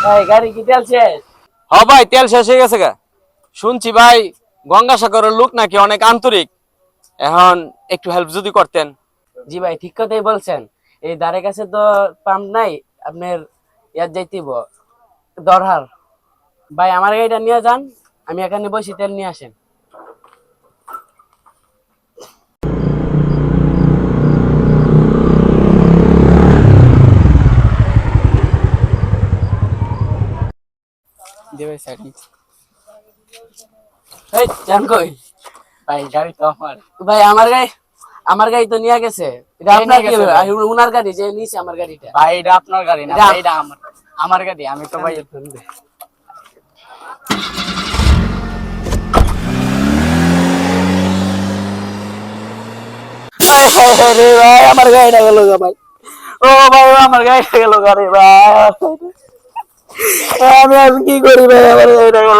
ভাই গাড়ি কি তেল শেষ? হ ভাই, তেল শেষ হয়ে গেছে গা। শুনছি ভাই গঙ্গাসাগরের লোক নাকি অনেক আন্তরিক। এখন একটু হেল্প যদি করতেন। জি ভাই, ঠিক কথাই বলছেন। এই ধারে কাছে তো পাম্প নাই, আপনার ইয়ার যাইতেইব দরহার। ভাই আমার গাড়িটা নিয়ে যান, আমি এখানে বসি, তেল নিয়ে আসেন। দেবে সাইড। এই যান কই? ভাই গাড়ি তো আমার। ভাই আমার গাড়ি তো নিয়ে গেছে। এটা কে আপনার নিয়ে কি গেছে ভাই? উনার গাড়ি যে নিছে আমার গাড়িটা। ভাই এটা আপনার গাড়ি না, এটা- ভাই এটা আমার। আমার গাড়ি, আমি তো ভাই। রে ভাই আমার গাড়িটা গেল গা ভাই। ও ভাই আমার গাড়িটা গেল গা রে ভাই। আমি আর কি করি ভাই, আমার গাড়িটা গেল।